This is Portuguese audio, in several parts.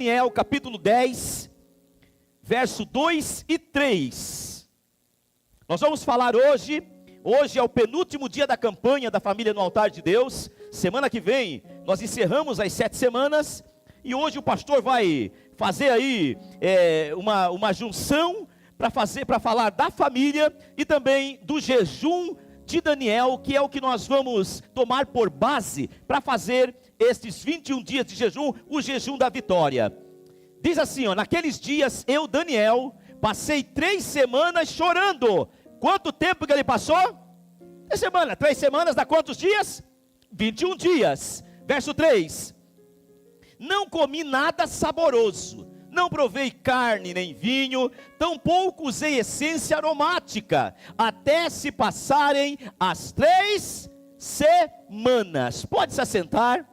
Daniel capítulo 10, verso 2 e 3. Nós vamos falar hoje é o penúltimo dia da campanha da família no altar de Deus. Semana que vem nós encerramos as 7 semanas, e hoje o pastor vai fazer aí uma junção para falar da família e também do jejum de Daniel, que é o que nós vamos tomar por base para fazer estes 21 dias de jejum, o jejum da vitória. Diz assim, naqueles dias eu, Daniel, passei 3 semanas chorando. Quanto tempo que ele passou? 3 semanas. 3 semanas dá quantos dias? 21 dias. Verso 3. Não comi nada saboroso, não provei carne nem vinho, tampouco usei essência aromática, até se passarem as 3 semanas. Pode se assentar.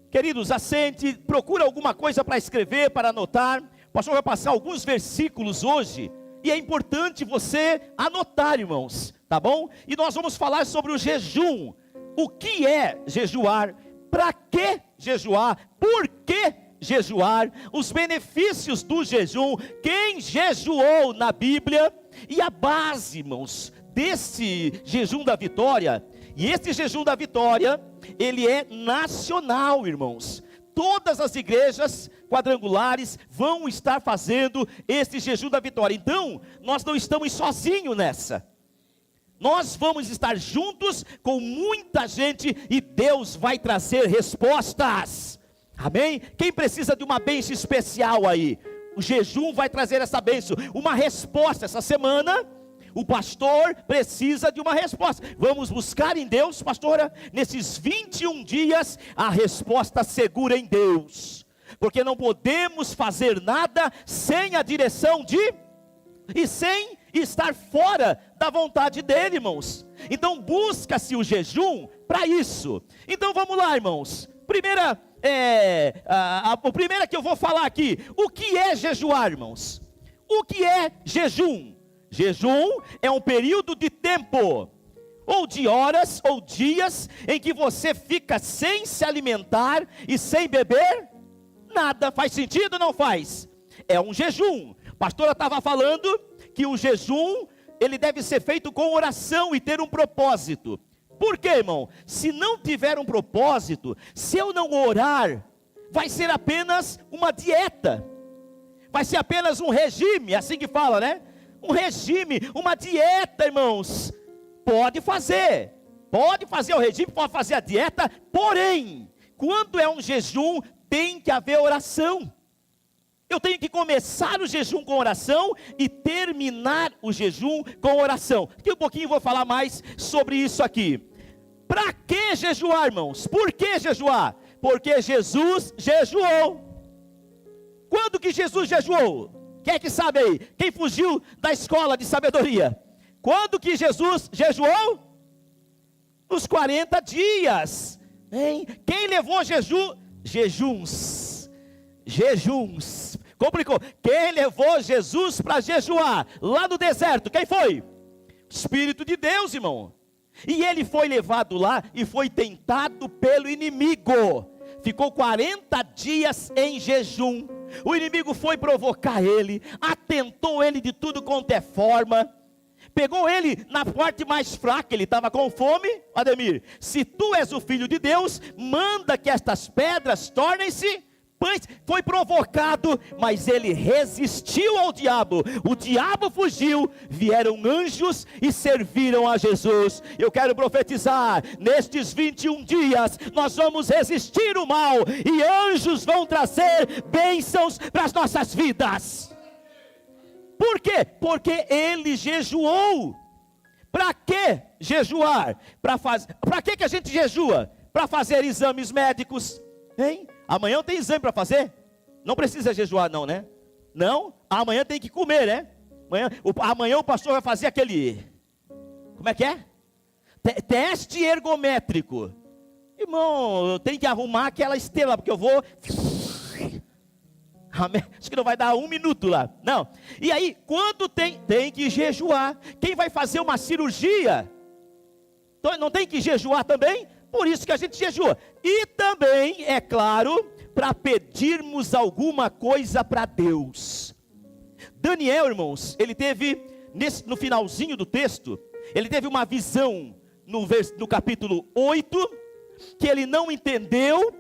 Queridos, assente, procura alguma coisa para escrever, para anotar. O pastor vai passar alguns versículos hoje, e é importante você anotar, irmãos, tá bom? E nós vamos falar sobre o jejum. O que é jejuar? Para que jejuar? Por que jejuar? Os benefícios do jejum, quem jejuou na Bíblia, e a base, irmãos, desse jejum da vitória. E esse jejum da vitória, ele é nacional, irmãos. Todas as igrejas quadrangulares vão estar fazendo esse jejum da vitória. Então, nós não estamos sozinhos nessa. Nós vamos estar juntos com muita gente e Deus vai trazer respostas. Amém? Quem precisa de uma bênção especial aí? O jejum vai trazer essa bênção, uma resposta essa semana. O pastor precisa de uma resposta. Vamos buscar em Deus, pastora, nesses 21 dias, a resposta segura em Deus. Porque não podemos fazer nada sem a direção e sem estar fora da vontade dele, irmãos. Então busca-se o jejum para isso. Então vamos lá, irmãos. O primeiro que eu vou falar aqui. O que é jejuar, irmãos? O que é jejum? Jejum é um período de tempo, ou de horas, ou dias, em que você fica sem se alimentar e sem beber nada. Faz sentido ou não faz? É um jejum. A pastora estava falando que o jejum, ele deve ser feito com oração e ter um propósito. Por quê, irmão? Se não tiver um propósito, se eu não orar, vai ser apenas uma dieta, vai ser apenas um regime, assim que fala, né? Um regime, uma dieta, irmãos. Pode fazer o regime, pode fazer a dieta, porém, quando é um jejum, tem que haver oração. Eu tenho que começar o jejum com oração e terminar o jejum com oração. Daqui um pouquinho eu vou falar mais sobre isso aqui. Para que jejuar, irmãos? Por que jejuar? Porque Jesus jejuou. Quando que Jesus jejuou? Quem é que sabe aí? Quem fugiu da escola de sabedoria? Quando que Jesus jejuou? Nos 40 dias. Hein? Quem levou jejuns? Complicou. Quem levou Jesus para jejuar? Lá no deserto, quem foi? O Espírito de Deus, irmão. E ele foi levado lá e foi tentado pelo inimigo. Ficou 40 dias em jejum. O inimigo foi provocar ele, atentou ele de tudo quanto é forma, pegou ele na parte mais fraca. Ele estava com fome. Ademir, se tu és o filho de Deus, manda que estas pedras tornem-se pães. Foi provocado, mas ele resistiu ao diabo. O diabo fugiu, vieram anjos e serviram a Jesus. Eu quero profetizar, nestes 21 dias, nós vamos resistir o mal, e anjos vão trazer bênçãos para as nossas vidas. Por quê? Porque ele jejuou. Para que jejuar? Para que a gente jejua? Para fazer exames médicos, hein? Amanhã tem exame para fazer? Não precisa jejuar não, né? Não? Amanhã tem que comer, né? Amanhã o pastor vai fazer aquele... Como é que é? Teste ergométrico. Irmão, eu tenho que arrumar aquela esteira, porque eu vou... Acho que não vai dar 1 minuto lá. Não. E aí, quando tem que jejuar. Quem vai fazer uma cirurgia, não tem que jejuar também? Por isso que a gente jejua. E também, é claro, para pedirmos alguma coisa para Deus. Daniel, irmãos, ele teve, no finalzinho do texto, ele teve uma visão no capítulo 8, que ele não entendeu,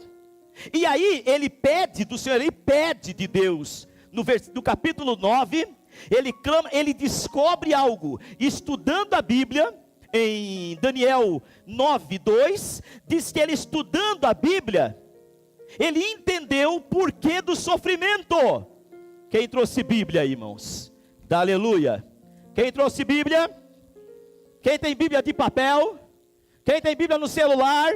e aí ele pede do Senhor, ele pede de Deus. No capítulo 9, ele clama, ele descobre algo, estudando a Bíblia. Em Daniel 9:2, diz que ele, estudando a Bíblia, ele entendeu o porquê do sofrimento. Quem trouxe Bíblia aí, irmãos? Dá aleluia. Quem trouxe Bíblia? Quem tem Bíblia de papel? Quem tem Bíblia no celular?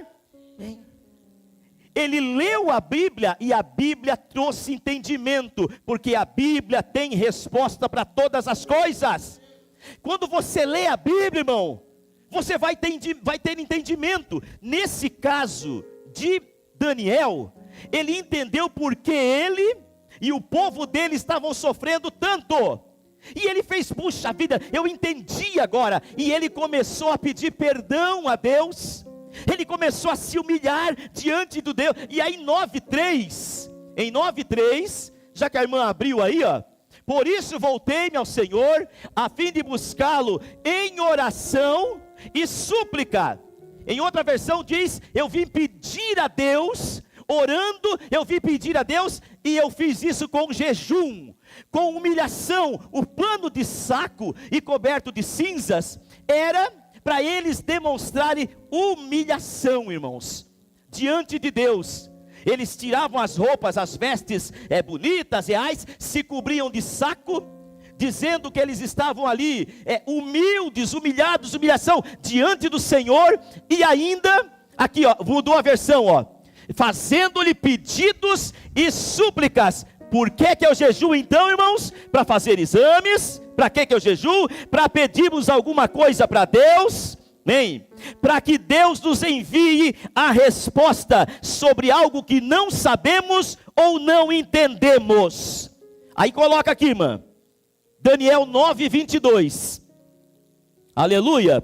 Ele leu a Bíblia e a Bíblia trouxe entendimento, porque a Bíblia tem resposta para todas as coisas. Quando você lê a Bíblia, irmão, você vai ter entendimento. Nesse caso de Daniel, ele entendeu porque ele e o povo dele estavam sofrendo tanto. E ele fez, puxa vida, eu entendi agora. E ele começou a pedir perdão a Deus. Ele começou a se humilhar diante do Deus. E aí em 9:3, já que a irmã abriu aí, ó. Por isso voltei-me ao Senhor, a fim de buscá-lo em oração e súplica. Em outra versão diz, eu vim pedir a Deus, orando, eu vim pedir a Deus, e eu fiz isso com jejum, com humilhação. O pano de saco e coberto de cinzas era para eles demonstrarem humilhação, irmãos, diante de Deus. Eles tiravam as roupas, as vestes bonitas, reais, se cobriam de saco, dizendo que eles estavam ali humildes, humilhados, humilhação diante do Senhor. E ainda, aqui ó, mudou a versão, ó, fazendo-lhe pedidos e súplicas. Por que que eu jejuo então, irmãos? Para fazer exames. Para que eu jejuo? Para pedirmos alguma coisa para Deus. Nem para que Deus nos envie a resposta sobre algo que não sabemos ou não entendemos. Aí coloca aqui, irmã, Daniel 9:22. Aleluia.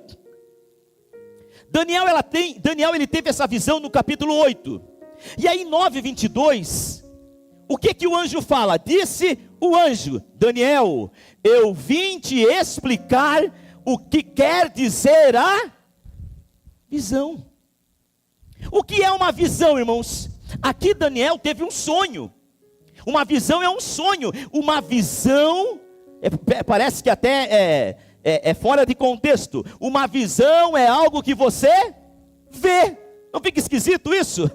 Daniel ele teve essa visão no capítulo 8. E aí em 9:22, o que o anjo fala? Disse o anjo, Daniel, eu vim te explicar o que quer dizer a visão. O que é uma visão, irmãos? Aqui Daniel teve um sonho. Uma visão é um sonho. Uma visão, parece que até é fora de contexto. Uma visão é algo que você vê. Não fica esquisito isso?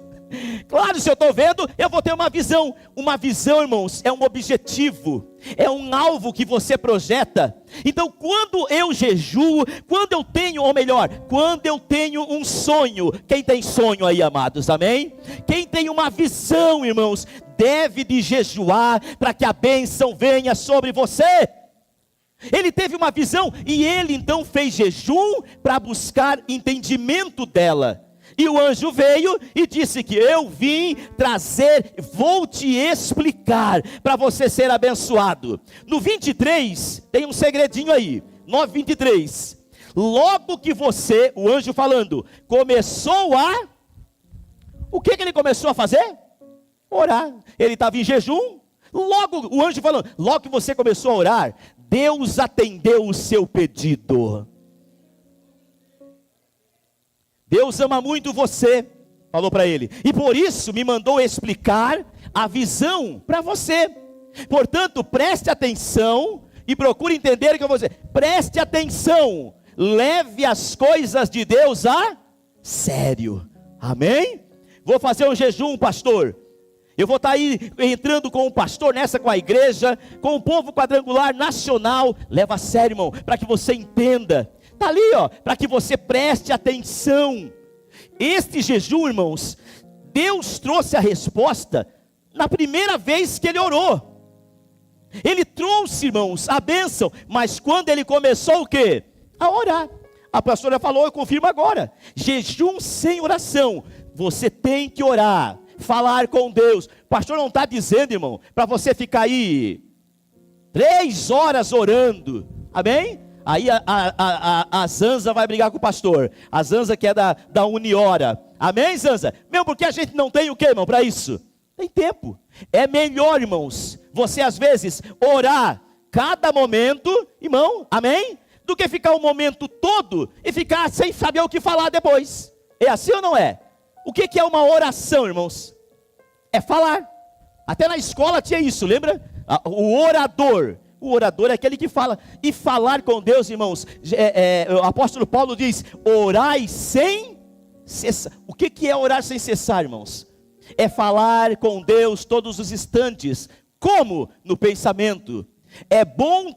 Claro, se eu estou vendo, eu vou ter uma visão. Uma visão, irmãos, é um objetivo, é um alvo que você projeta. Então quando eu jejuo, quando eu tenho, ou melhor, quando eu tenho um sonho. Quem tem sonho aí, amados, amém? Quem tem uma visão, irmãos, deve de jejuar, para que a bênção venha sobre você. Ele teve uma visão, e ele então fez jejum, para buscar entendimento dela. E o anjo veio e disse que eu vim trazer, vou te explicar, para você ser abençoado. No 23, tem um segredinho aí, 9:23. Logo que você, o anjo falando, começou a... O que ele começou a fazer? Orar. Ele estava em jejum. Logo, o anjo falando, logo que você começou a orar, Deus atendeu o seu pedido. Deus ama muito você, falou para ele, e por isso me mandou explicar a visão para você. Portanto, preste atenção e procure entender o que eu vou dizer. Preste atenção, leve as coisas de Deus a sério. Amém? Vou fazer um jejum, pastor. Eu vou estar aí entrando com o pastor com a igreja, com o povo quadrangular nacional. Leva a sério, irmão, para que você entenda. Está ali, ó, para que você preste atenção. Este jejum, irmãos, Deus trouxe a resposta na primeira vez que ele orou. Ele trouxe, irmãos, a bênção, mas quando ele começou o quê? A orar. A pastora falou, eu confirmo agora. Jejum sem oração. Você tem que orar, falar com Deus. O pastor não está dizendo, irmão, para você ficar aí 3 horas orando. Amém? Aí a Zanza vai brigar com o pastor. A Zanza que é da Uniora. Amém, Zanza? Mesmo porque a gente não tem o que, irmão, para isso? Tem tempo. É melhor, irmãos, você às vezes orar cada momento, irmão, amém? Do que ficar o momento todo e ficar sem saber o que falar depois. É assim ou não é? O que é uma oração, irmãos? É falar. Até na escola tinha isso, lembra? O orador. O orador é aquele que fala. E falar com Deus, irmãos, o apóstolo Paulo diz: orai sem cessar. O que é orar sem cessar, irmãos? É falar com Deus todos os instantes. Como? No pensamento. É bom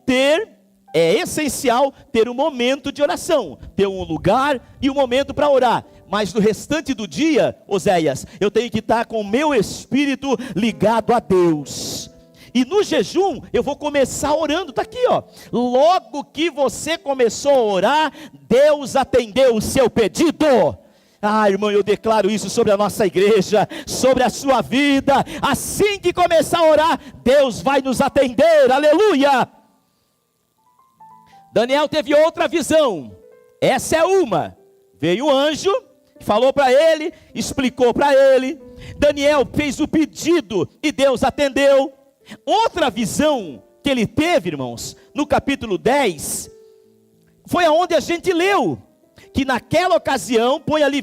é essencial ter um momento de oração, ter um lugar e um momento para orar. Mas no restante do dia, Oséias, eu tenho que estar com o meu espírito ligado a Deus. E no jejum, eu vou começar orando, está aqui ó. Logo que você começou a orar, Deus atendeu o seu pedido. Ah, irmão, eu declaro isso sobre a nossa igreja, sobre a sua vida. Assim que começar a orar, Deus vai nos atender, aleluia. Daniel teve outra visão, essa é uma. Veio o anjo, falou para ele, explicou para ele. Daniel fez o pedido e Deus atendeu. Outra visão que ele teve, irmãos, no capítulo 10, foi aonde a gente leu, que naquela ocasião, põe ali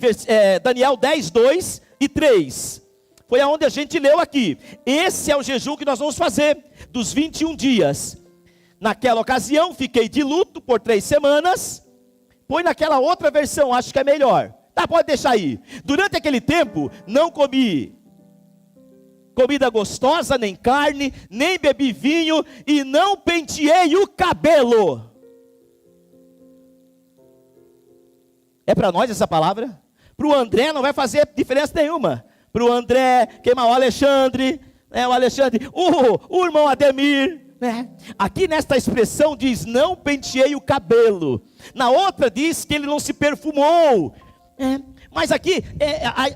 Daniel 10, 2 e 3, foi aonde a gente leu aqui. Esse é o jejum que nós vamos fazer, dos 21 dias. Naquela ocasião, fiquei de luto por 3 semanas, põe naquela outra versão, acho que é melhor, tá, pode deixar aí. Durante aquele tempo, não comi comida gostosa, nem carne, nem bebi vinho, e não penteei o cabelo. É para nós essa palavra? Para o André não vai fazer diferença nenhuma. Para o André, o Alexandre, o irmão Ademir, né? Aqui nesta expressão diz, não penteei o cabelo. Na outra diz que ele não se perfumou. Mas aqui,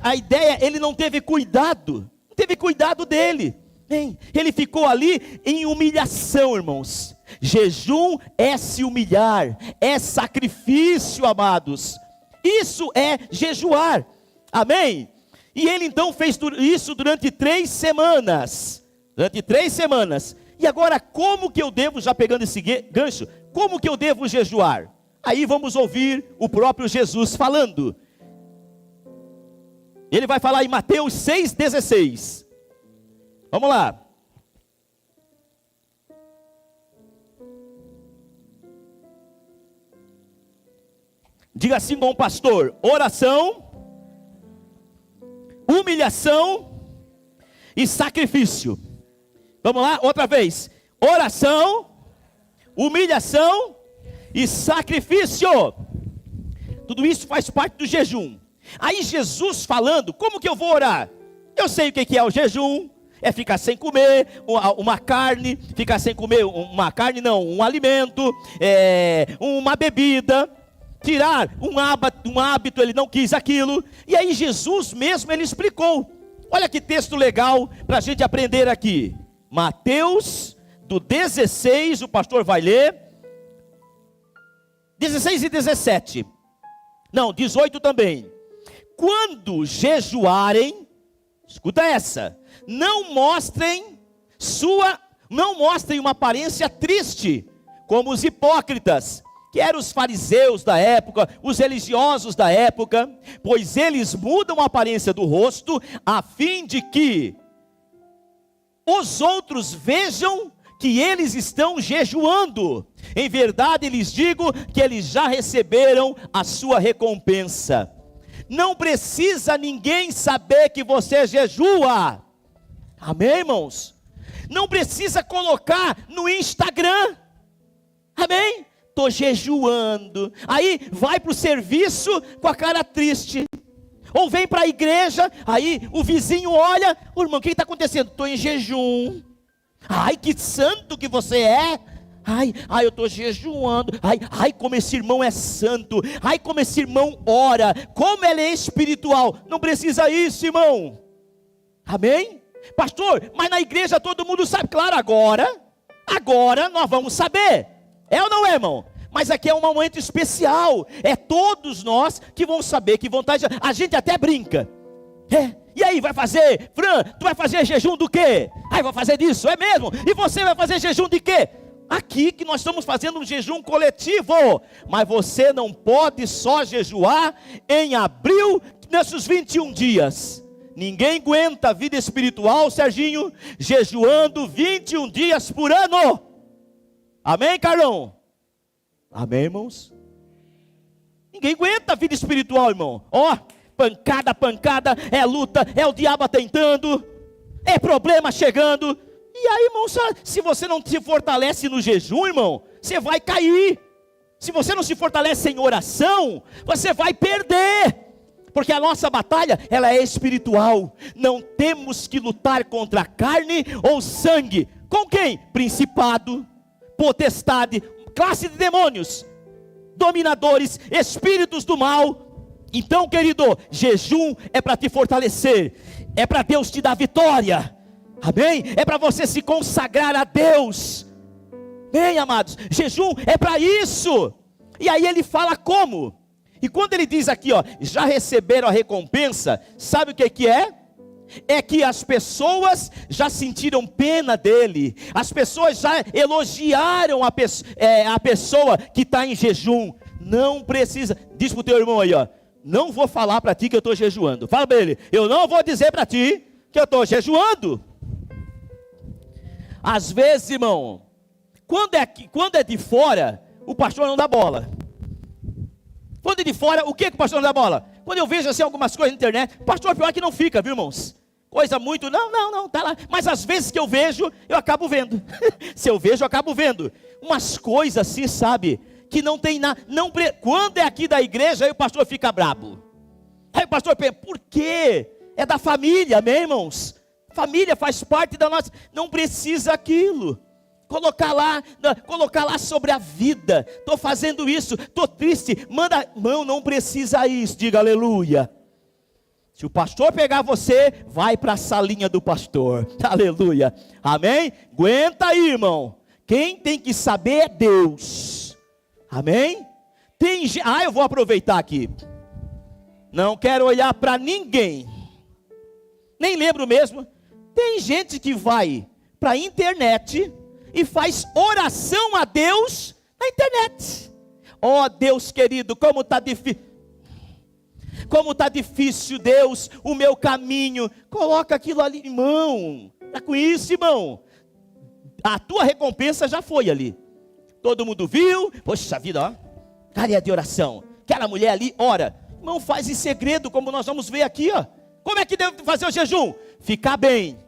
a ideia, ele não teve cuidado. Teve cuidado dele, hein? Ele ficou ali em humilhação, irmãos. Jejum é se humilhar, é sacrifício, amados. Isso é jejuar, amém? E ele então fez isso durante 3 semanas. Durante 3 semanas. E agora, como que eu devo, já pegando esse gancho, como que eu devo jejuar? Aí vamos ouvir o próprio Jesus falando. Ele vai falar em Mateus 6,16. Vamos lá. Diga assim com o pastor: oração, humilhação e sacrifício. Vamos lá, outra vez. Oração, humilhação e sacrifício. Tudo isso faz parte do jejum. Aí Jesus falando, como que eu vou orar? Eu sei o que é o jejum, é ficar sem comer uma carne, ficar sem comer uma carne não, um alimento, uma bebida, tirar um hábito, ele não quis aquilo. E aí Jesus mesmo, ele explicou. Olha que texto legal para a gente aprender aqui. Mateus, do 16, o pastor vai ler, 16 e 17, não, 18 também. Quando jejuarem, escuta essa, não mostrem uma aparência triste, como os hipócritas, que eram os fariseus da época, os religiosos da época, pois eles mudam a aparência do rosto, a fim de que os outros vejam que eles estão jejuando. Em verdade lhes digo que eles já receberam a sua recompensa. Não precisa ninguém saber que você jejua. Amém, irmãos? Não precisa colocar no Instagram. Amém? Estou jejuando. Aí vai para o serviço com a cara triste. Ou vem para a igreja, aí o vizinho olha, irmão, o que está acontecendo? Estou em jejum. Ai, que santo que você é. Ai, eu estou jejuando. Ai, como esse irmão é santo. Ai, como esse irmão ora. Como ele é espiritual. Não precisa isso, irmão. Amém? Pastor, mas na igreja todo mundo sabe. Claro, agora nós vamos saber. É ou não é, irmão? Mas aqui é um momento especial. É todos nós que vão saber que vontade. A gente até brinca. E aí, vai fazer? Fran, tu vai fazer jejum do quê? Vou fazer disso, é mesmo? E você vai fazer jejum de quê? Aqui que nós estamos fazendo um jejum coletivo. Mas você não pode só jejuar em abril, nesses 21 dias. Ninguém aguenta a vida espiritual, Serginho, jejuando 21 dias por ano. Amém, Carlão? Amém, irmãos? Ninguém aguenta a vida espiritual, irmão. Pancada, é luta, é o diabo tentando, é problema chegando. E aí, irmão, se você não se fortalece no jejum, irmão, você vai cair. Se você não se fortalece em oração, você vai perder. Porque a nossa batalha, ela é espiritual. Não temos que lutar contra carne ou sangue. Com quem? Principado, potestade, classe de demônios, dominadores, espíritos do mal. Então, querido, jejum é para te fortalecer, é para Deus te dar vitória, amém? É para você se consagrar a Deus, bem, amados, jejum é para isso. E aí ele fala como? E quando ele diz aqui, já receberam a recompensa, sabe o que é? É que as pessoas já sentiram pena dele, as pessoas já elogiaram a pessoa que está em jejum. Não precisa, diz para o teu irmão aí, não vou falar para ti que eu estou jejuando. Fala para ele, eu não vou dizer para ti que eu estou jejuando. Às vezes, irmão, quando é de fora, o pastor não dá bola. Quando é de fora, o que o pastor não dá bola? Quando eu vejo assim algumas coisas na internet, pastor, pior que não fica, viu, irmãos? Coisa muito, não, tá lá. Mas às vezes que eu vejo, eu acabo vendo. Se eu vejo, eu acabo vendo. Umas coisas assim, sabe? Que não tem nada. Quando é aqui da igreja, aí o pastor fica brabo. Aí o pastor pensa, por quê? É da família, amém, irmãos? Família faz parte da nossa. Não precisa aquilo. Colocar lá sobre a vida. Estou fazendo isso, estou triste. Não precisa isso, diga aleluia. Se o pastor pegar você, vai para a salinha do pastor, aleluia, amém? Aguenta aí, irmão, quem tem que saber é Deus, amém? Eu vou aproveitar aqui, não quero olhar para ninguém, nem lembro mesmo, tem gente que vai para a internet e faz oração a Deus na internet. Deus querido, como está difícil. Como está difícil, Deus, o meu caminho. Coloca aquilo ali, irmão. Está com isso, irmão. A tua recompensa já foi ali. Todo mundo viu. Poxa vida, área de oração. Aquela mulher ali, ora. Irmão, faz em segredo, como nós vamos ver aqui, Como é que devo fazer o jejum? Ficar bem.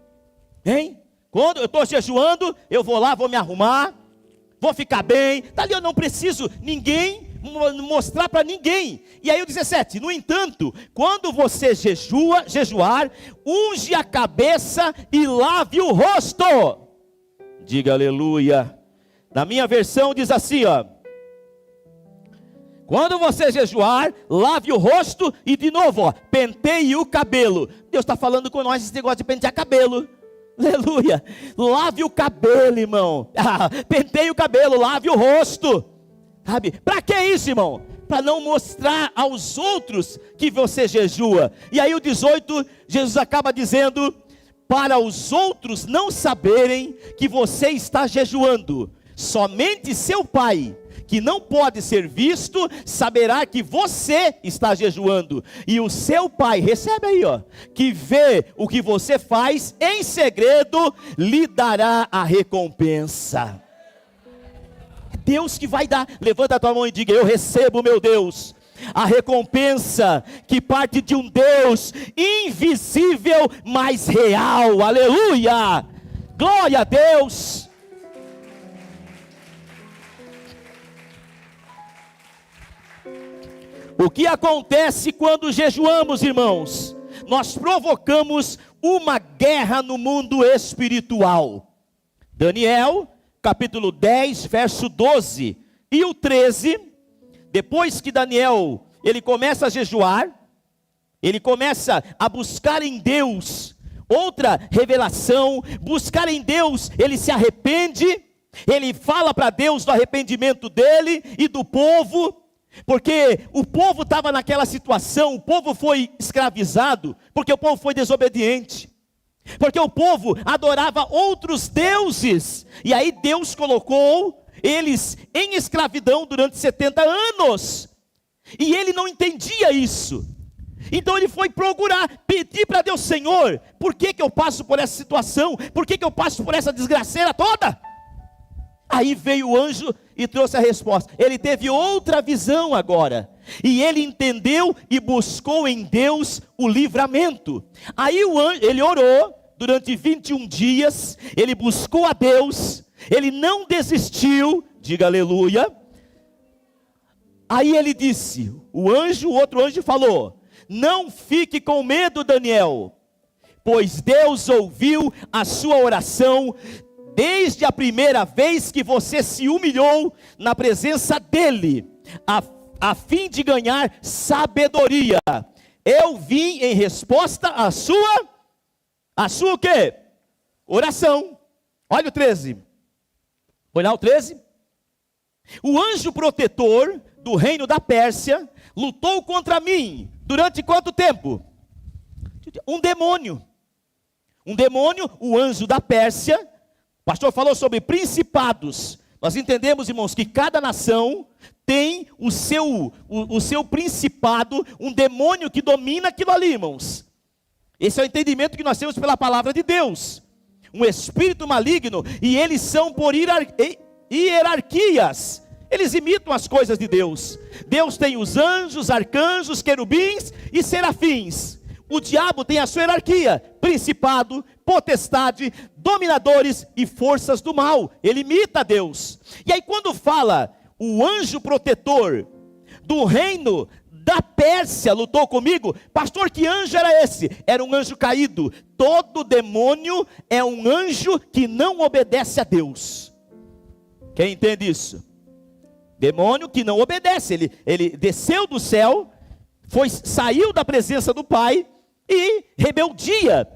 Hein? Quando eu estou jejuando, eu vou lá, vou me arrumar. Vou ficar bem. Dali eu não preciso mostrar para ninguém. E aí o 17, no entanto, quando você jejuar, unge a cabeça e lave o rosto. Diga aleluia. Na minha versão diz assim, quando você jejuar, lave o rosto e de novo, penteie o cabelo. Deus está falando com nós esse negócio de pentear cabelo. Aleluia. Lave o cabelo, irmão. Penteie o cabelo, lave o rosto. Sabe? Para que isso, irmão? Para não mostrar aos outros que você jejua. E aí o 18, Jesus acaba dizendo, para os outros não saberem que você está jejuando, somente seu pai, que não pode ser visto, saberá que você está jejuando. E o seu pai, recebe aí, que vê o que você faz em segredo, lhe dará a recompensa. Deus que vai dar. Levanta a tua mão e diga, eu recebo, meu Deus, a recompensa que parte de um Deus invisível, mas real. Aleluia, glória a Deus. O que acontece quando jejuamos, irmãos? Nós provocamos uma guerra no mundo espiritual. Daniel capítulo 10, verso 12 e o 13, depois que Daniel, ele começa a jejuar, ele começa a buscar em Deus outra revelação, buscar em Deus, ele se arrepende, Ele fala para Deus do arrependimento dele e do povo, porque o povo estava naquela situação, o povo foi escravizado, porque o povo foi desobediente, porque o povo adorava outros deuses, e aí Deus colocou eles em escravidão durante 70 anos, e ele não entendia isso. Então ele foi procurar, pedir para Deus: Senhor, por que eu passo por essa situação? Por que eu passo por essa desgraceira toda? Aí veio o anjo e trouxe a resposta. Ele teve outra visão agora, e ele entendeu e buscou em Deus o livramento. Aí o anjo, ele orou durante 21 dias, ele buscou a Deus, ele não desistiu, diga aleluia. Aí ele disse, o outro anjo falou: não fique com medo, Daniel, pois Deus ouviu a sua oração desde a primeira vez que você se humilhou na presença dele, a fim de ganhar sabedoria. Eu vim em resposta à sua o quê? Oração. Olha o 13. Foi lá o 13? O anjo protetor do reino da Pérsia lutou contra mim durante quanto tempo? Um demônio, o anjo da Pérsia. O pastor falou sobre principados. Nós entendemos, irmãos, que cada nação tem o seu principado, um demônio que domina aquilo ali, irmãos. Esse é o entendimento que nós temos pela palavra de Deus. Um espírito maligno, e eles são por hierarquias. Eles imitam as coisas de Deus. Deus tem os anjos, arcanjos, querubins e serafins. O diabo tem a sua hierarquia: principado, potestade, dominadores e forças do mal. Ele imita a Deus. E aí quando fala o anjo protetor do reino da Pérsia lutou comigo, pastor, que anjo era esse? Era um anjo caído. Todo demônio é um anjo que não obedece a Deus. Quem entende isso? Demônio que não obedece, ele desceu do céu, saiu da presença do Pai, e rebeldia,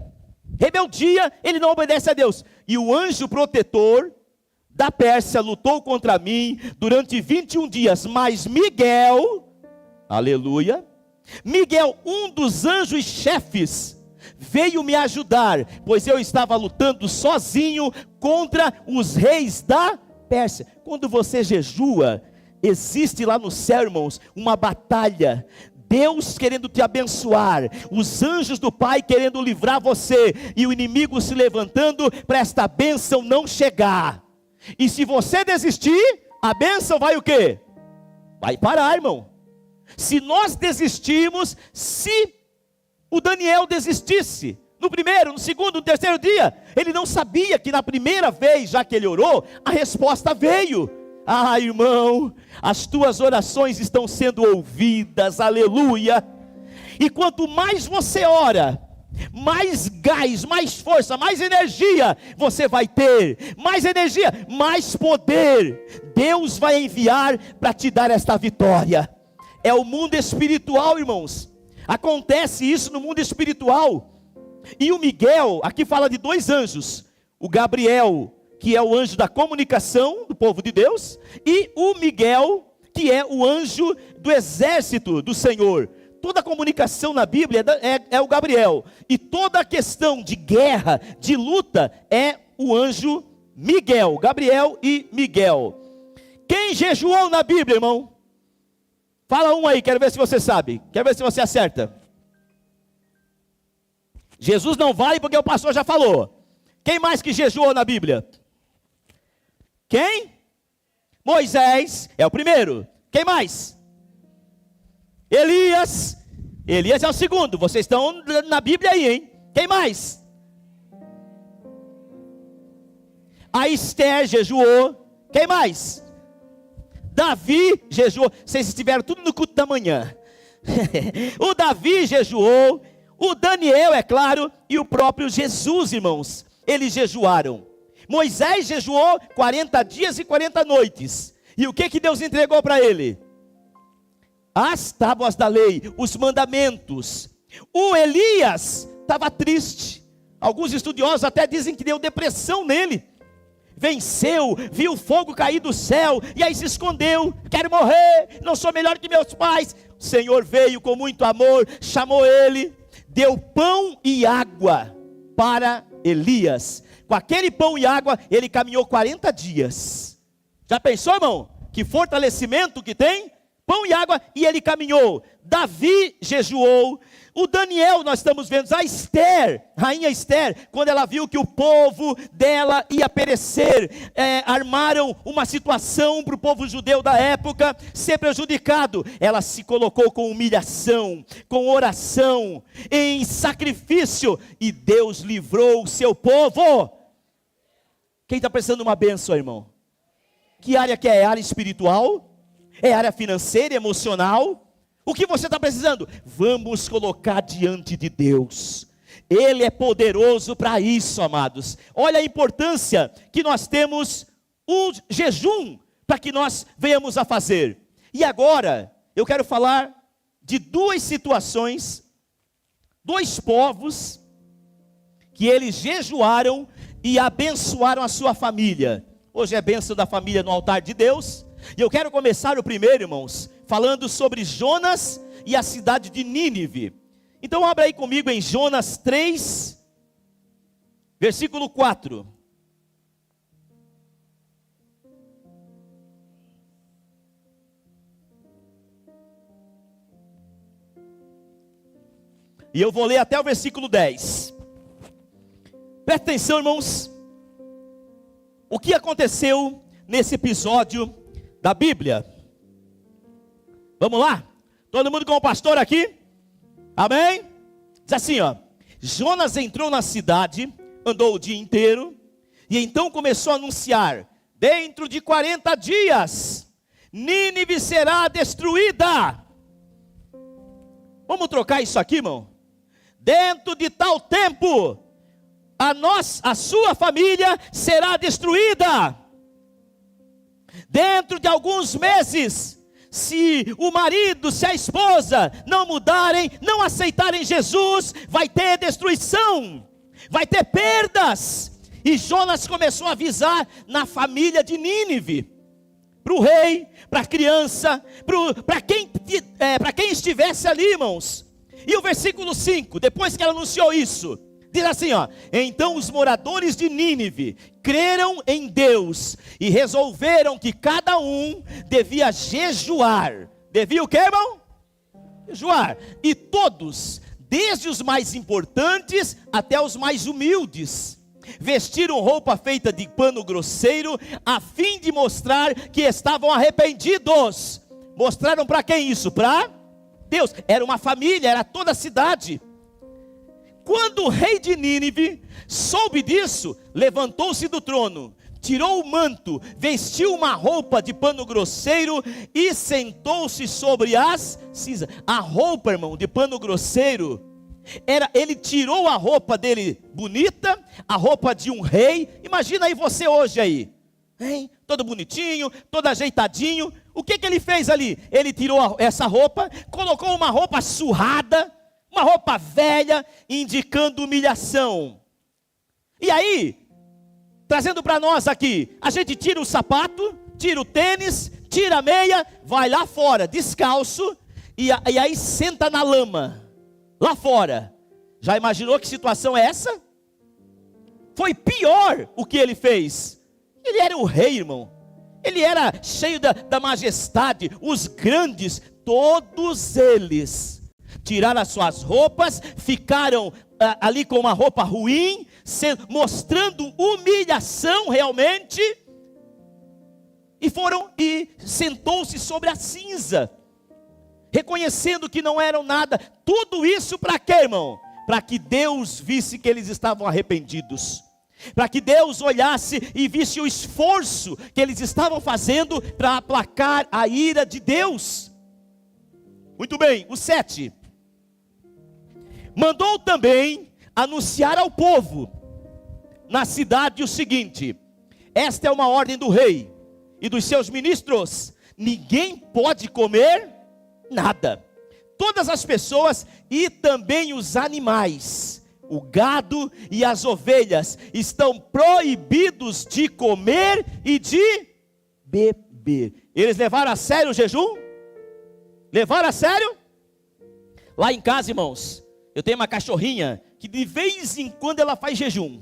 ele não obedece a Deus. E o anjo protetor da Pérsia lutou contra mim durante 21 dias, mas Miguel, aleluia, Miguel, um dos anjos chefes, veio me ajudar, pois eu estava lutando sozinho contra os reis da Pérsia. Quando você jejua, existe lá no céu, irmãos, uma batalha. Deus querendo te abençoar, os anjos do Pai querendo livrar você, e o inimigo se levantando para esta bênção não chegar. E se você desistir, a bênção vai o quê? Vai parar, irmão. Se nós desistirmos, se o Daniel desistisse, no primeiro, no segundo, no terceiro dia, ele não sabia que na primeira vez, já que ele orou, a resposta veio. Ah, irmão, as tuas orações estão sendo ouvidas, aleluia. E quanto mais você ora, mais gás, mais força, mais energia você vai ter. Mais energia, mais poder Deus vai enviar para te dar esta vitória. É o mundo espiritual, irmãos. Acontece isso no mundo espiritual. E o Miguel, aqui fala de dois anjos: o Gabriel, que é o anjo da comunicação do povo de Deus, e o Miguel, que é o anjo do exército do Senhor. Toda a comunicação na Bíblia é o Gabriel, e toda a questão de guerra, de luta, é o anjo Miguel, Gabriel e Miguel. Quem jejuou na Bíblia, irmão? Fala um aí, quero ver se você sabe, quero ver se você acerta. Jesus não vale porque o pastor já falou. Quem mais que jejuou na Bíblia? Quem? Moisés é o primeiro. Quem mais? Elias é o segundo. Vocês estão na Bíblia aí, hein? Quem mais? A Esther jejuou. Quem mais? Davi jejuou. Vocês estiveram tudo no culto da manhã. O Davi jejuou. O Daniel, é claro, e o próprio Jesus, irmãos, eles jejuaram. Moisés jejuou 40 dias e 40 noites. E o que Deus entregou para ele? As tábuas da lei, os mandamentos. O Elias estava triste. Alguns estudiosos até dizem que deu depressão nele. venceu, viu o fogo cair do céu, e aí se escondeu, quero morrer, não sou melhor que meus pais. O Senhor veio com muito amor, chamou ele, deu pão e água para Elias. Com aquele pão e água, ele caminhou 40 dias. Já pensou, irmão? Que fortalecimento que tem? Pão e água, e ele caminhou. Davi jejuou. O Daniel, nós estamos vendo, a Esther, rainha Esther, quando ela viu que o povo dela ia perecer, armaram uma situação para o povo judeu da época ser prejudicado. Ela se colocou com humilhação, com oração, em sacrifício, e Deus livrou o seu povo. Quem está precisando de uma bênção, irmão? Que área que é? Área espiritual? É área financeira, emocional? O que você está precisando? Vamos colocar diante de Deus. Ele é poderoso para isso, amados. Olha a importância que nós temos o jejum para que nós venhamos a fazer. E agora, eu quero falar de duas situações, dois povos, que eles jejuaram e abençoaram a sua família. Hoje é a bênção da família no altar de Deus. E eu quero começar o primeiro, irmãos, falando sobre Jonas e a cidade de Nínive. Então abra aí comigo em Jonas 3, versículo 4. E eu vou ler até o versículo 10. Presta atenção, irmãos. O que aconteceu nesse episódio da Bíblia? Vamos lá? Todo mundo com o pastor aqui? Amém? Diz assim, ó. Jonas entrou na cidade, andou o dia inteiro, e então começou a anunciar: dentro de 40 dias, Nínive será destruída. Vamos trocar isso aqui, irmão? Dentro de tal tempo, a sua família será destruída. Dentro de alguns meses, se o marido, se a esposa não mudarem, não aceitarem Jesus, vai ter destruição, vai ter perdas. E Jonas começou a avisar na família de Nínive, para o rei, para a criança, para quem estivesse ali, irmãos. E o versículo 5, depois que ela anunciou isso, diz assim, ó: então os moradores de Nínive creram em Deus e resolveram que cada um devia jejuar. Devia o quê, irmão? Jejuar. E todos, desde os mais importantes até os mais humildes, vestiram roupa feita de pano grosseiro, a fim de mostrar que estavam arrependidos. Mostraram para quem isso? Para Deus. Era uma família, era toda a cidade. Quando o rei de Nínive soube disso, levantou-se do trono, tirou o manto, vestiu uma roupa de pano grosseiro e sentou-se sobre as cinzas. A roupa, irmão, de pano grosseiro, ele tirou a roupa dele bonita, a roupa de um rei. Imagina aí você hoje aí, hein? Todo bonitinho, todo ajeitadinho. O que ele fez ali? Ele tirou essa roupa, colocou uma roupa surrada, uma roupa velha, indicando humilhação. E aí, trazendo para nós aqui, a gente tira o sapato, tira o tênis, tira a meia, vai lá fora, descalço, e aí senta na lama, lá fora. Já imaginou que situação é essa? Foi pior o que ele fez. Ele era o rei, irmão. Ele era cheio da majestade. Os grandes, todos eles tiraram as suas roupas, ficaram ali com uma roupa ruim, mostrando humilhação realmente, e sentou-se sobre a cinza, reconhecendo que não eram nada. Tudo isso para quê, irmão? Para que Deus visse que eles estavam arrependidos, para que Deus olhasse e visse o esforço que eles estavam fazendo para aplacar a ira de Deus. Muito bem, o 7. Mandou também anunciar ao povo na cidade o seguinte: esta é uma ordem do rei e dos seus ministros: ninguém pode comer nada. Todas as pessoas e também os animais o gado e as ovelhas estão proibidos de comer e de beber. Eles levaram a sério o jejum? Levaram a sério? Lá em casa, irmãos, eu tenho uma cachorrinha que de vez em quando ela faz jejum.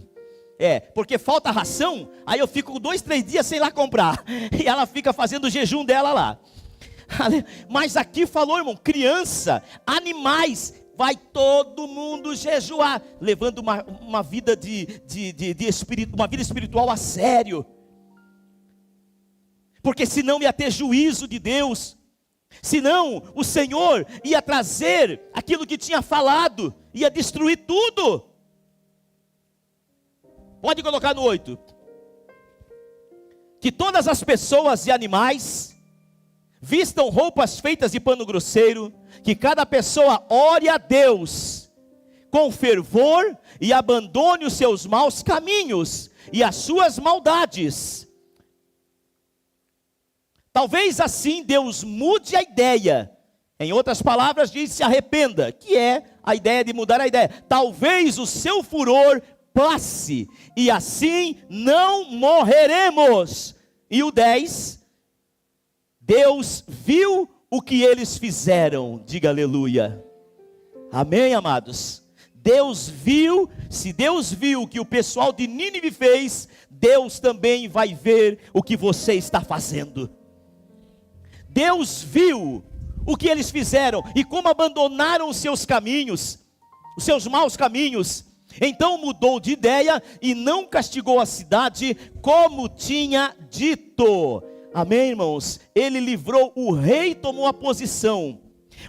Porque falta ração, aí eu fico 2, 3 dias sem lá comprar. E ela fica fazendo o jejum dela lá. Mas aqui falou, irmão, criança, animais, vai todo mundo jejuar, levando uma vida uma vida espiritual a sério. Porque senão ia ter juízo de Deus. Senão o Senhor ia trazer aquilo que tinha falado, ia destruir tudo. Pode colocar no 8. Que todas as pessoas e animais vistam roupas feitas de pano grosseiro, que cada pessoa ore a Deus com fervor e abandone os seus maus caminhos e as suas maldades. Talvez assim Deus mude a ideia. Em outras palavras, diz: se arrependa, que é a ideia de mudar a ideia. Talvez o seu furor passe, e assim não morreremos. E o 10, Deus viu o que eles fizeram. Diga aleluia. Amém, amados? Deus viu. Se Deus viu o que o pessoal de Nínive fez, Deus também vai ver o que você está fazendo. Deus viu o que eles fizeram e como abandonaram os seus caminhos, os seus maus caminhos. Então mudou de ideia e não castigou a cidade como tinha dito. Amém, irmãos? Ele livrou, o rei tomou a posição.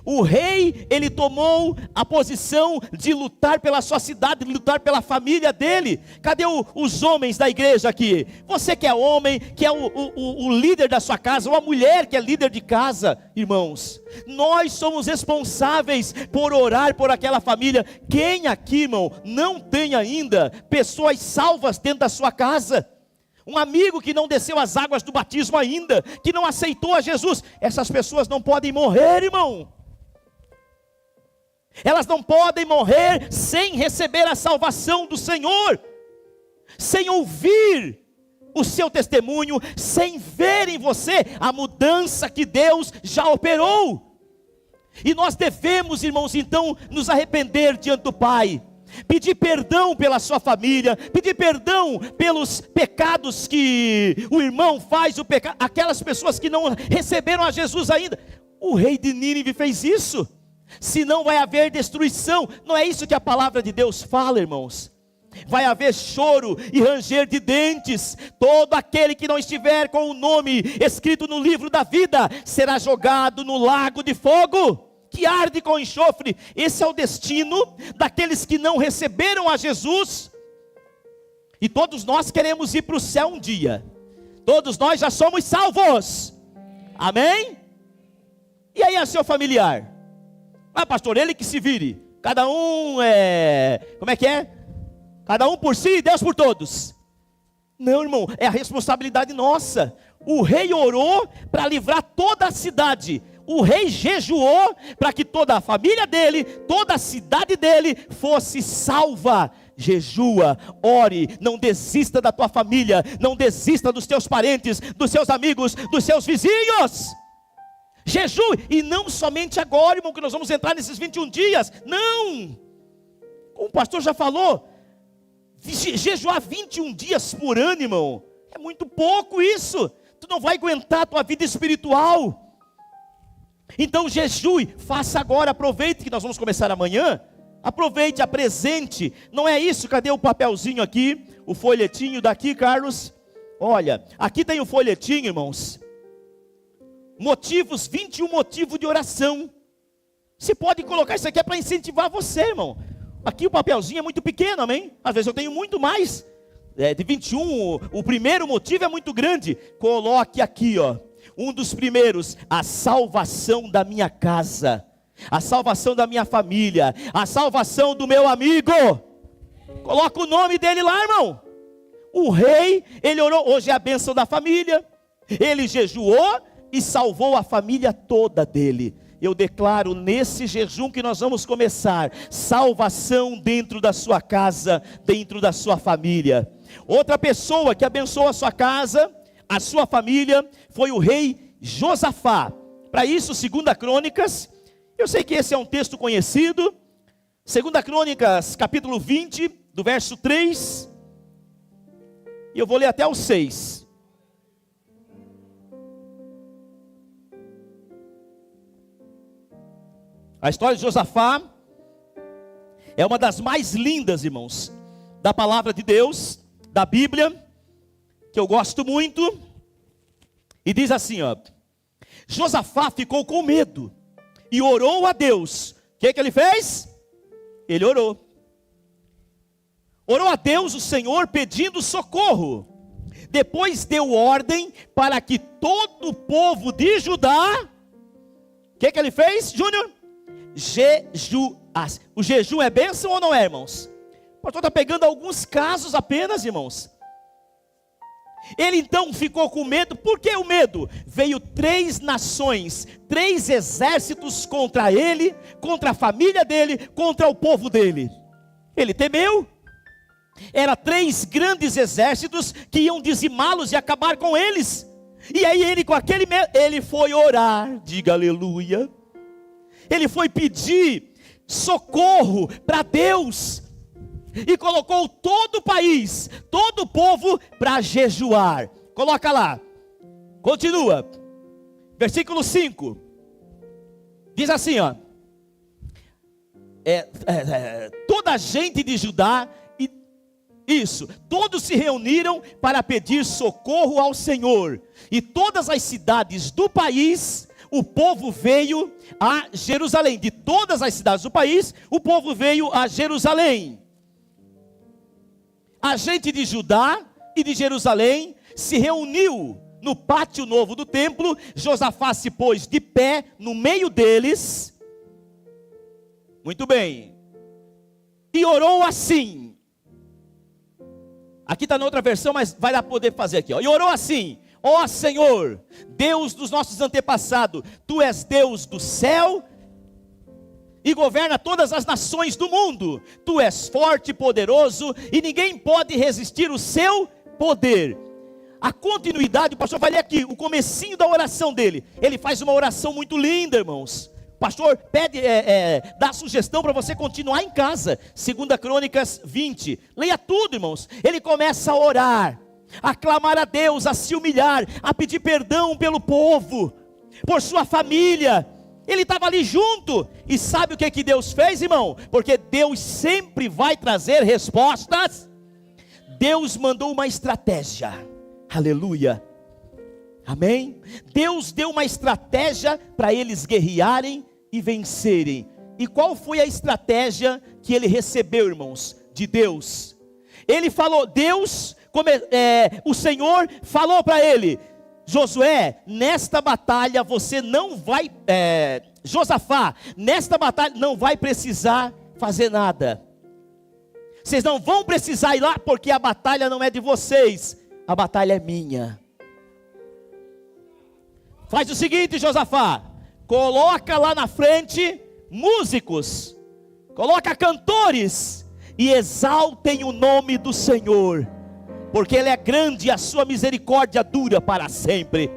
O rei, ele tomou a posição de lutar pela sua cidade, de lutar pela família dele. Cadê os homens da igreja aqui? Você que é homem, que é o líder da sua casa, ou a mulher que é líder de casa, irmãos, nós somos responsáveis por orar por aquela família. Quem aqui, irmão, não tem ainda pessoas salvas dentro da sua casa? Um amigo que não desceu as águas do batismo ainda, que não aceitou a Jesus, essas pessoas não podem morrer, irmão. Elas não podem morrer sem receber a salvação do Senhor, sem ouvir o seu testemunho, sem ver em você a mudança que Deus já operou. E nós devemos, irmãos, então nos arrepender diante do Pai, pedir perdão pela sua família, pedir perdão pelos pecados que o irmão faz, aquelas pessoas que não receberam a Jesus ainda. O rei de Nínive fez isso. Senão vai haver destruição. Não é isso que a palavra de Deus fala, irmãos? Vai haver choro e ranger de dentes. Todo aquele que não estiver com o nome escrito no livro da vida será jogado no lago de fogo, que arde com enxofre. Esse é o destino daqueles que não receberam a Jesus. E todos nós queremos ir para o céu um dia. Todos nós já somos salvos. Amém? E aí é seu familiar? Pastor, ele que se vire. Cada um como é que é? Cada um por si e Deus por todos. Não, irmão, é a responsabilidade nossa. O rei orou para livrar toda a cidade. O rei jejuou para que toda a família dele, toda a cidade dele fosse salva. Jejua, ore, não desista da tua família, não desista dos teus parentes, dos seus amigos, dos seus vizinhos. Jejue, e não somente agora, irmão, que nós vamos entrar nesses 21 dias, não, como o pastor já falou, jejuar 21 dias por ano, irmão, é muito pouco isso, tu não vai aguentar a tua vida espiritual. Então jejue, faça agora, aproveite que nós vamos começar amanhã, aproveite, apresente, não é isso? Cadê o papelzinho aqui, o folhetinho daqui, Carlos? Olha, aqui tem o folhetinho, irmãos, motivos, 21 motivos de oração. Você pode colocar isso aqui, é para incentivar você, irmão. Aqui o papelzinho é muito pequeno, amém? Às vezes eu tenho muito mais, de 21, o primeiro motivo é muito grande. Coloque aqui, ó, um dos primeiros: a salvação da minha casa, a salvação da minha família, a salvação do meu amigo. Coloca o nome dele lá, irmão. O rei, ele orou, hoje é a bênção da família, ele jejuou e salvou a família toda dele. eu declaro nesse jejum que nós vamos começar, salvação dentro da sua casa, dentro da sua família. Outra pessoa que abençoou a sua casa, a sua família, foi o rei Josafá. Para isso, 2 Crônicas, eu sei que esse é um texto conhecido, 2 Crônicas, capítulo 20, do verso 3, e eu vou ler até o 6. A história de Josafá é uma das mais lindas, irmãos, da palavra de Deus, da Bíblia, que eu gosto muito, e diz assim, ó: Josafá ficou com medo, e orou a Deus. O que ele fez? Ele orou a Deus, o Senhor, pedindo socorro. Depois deu ordem para que todo o povo de Judá, o que ele fez, Júnior? Jejuasse. O jejum é bênção ou não é, irmãos? O pastor está pegando alguns casos apenas, irmãos. Ele então ficou com medo. Por que o medo? Veio 3 nações, 3 exércitos contra ele, contra a família dele, contra o povo dele. Ele temeu. Era 3 grandes exércitos que iam dizimá-los e acabar com eles. E aí ele, com aquele medo, ele foi orar, diga aleluia. Ele foi pedir socorro para Deus. E colocou todo o país, todo o povo para jejuar. Coloca lá, continua, versículo 5, diz assim, ó: toda a gente de Judá, todos se reuniram para pedir socorro ao Senhor, e todas as cidades do país, o povo veio a Jerusalém. De todas as cidades do país, o povo veio a Jerusalém. A gente de Judá e de Jerusalém se reuniu no pátio novo do templo. Josafá se pôs de pé no meio deles. Muito bem. E orou assim. Aqui está na outra versão, mas vai lá poder fazer aqui, ó. E orou assim: ó Senhor, Deus dos nossos antepassados, Tu és Deus do céu e governa todas as nações do mundo. Tu és forte e poderoso, e ninguém pode resistir o seu poder. A continuidade, o pastor vai ler aqui, o comecinho da oração dele. Ele faz uma oração muito linda, irmãos. O pastor pede, dá sugestão para você continuar em casa. 2 Crônicas 20. Leia tudo, irmãos. Ele começa a orar, a clamar a Deus, a se humilhar, a pedir perdão pelo povo, por sua família. Ele estava ali junto. E sabe o que Deus fez, irmão? Porque Deus sempre vai trazer respostas. Deus mandou uma estratégia. Aleluia. Amém? Deus deu uma estratégia para eles guerrearem e vencerem. E qual foi a estratégia que ele recebeu, irmãos? De Deus. Ele falou, o Senhor falou para ele: Josué, nesta batalha você não vai, Josafá, nesta batalha não vai precisar fazer nada. Vocês não vão precisar ir lá, porque a batalha não é de vocês, a batalha é minha. Faz o seguinte, Josafá, coloca lá na frente músicos, coloca cantores, e exaltem o nome do Senhor, porque Ele é grande e a sua misericórdia dura para sempre.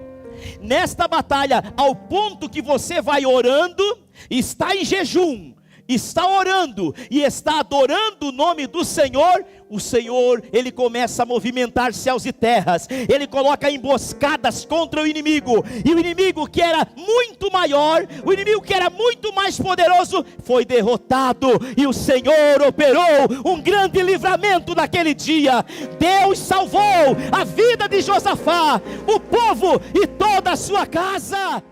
Nesta batalha, ao ponto que você vai orando, está em jejum, está orando e está adorando o nome do Senhor, o Senhor, Ele começa a movimentar céus e terras. Ele coloca emboscadas contra o inimigo, e o inimigo que era muito maior, o inimigo que era muito mais poderoso, foi derrotado, e o Senhor operou um grande livramento naquele dia. Deus salvou a vida de Josafá, o povo e toda a sua casa.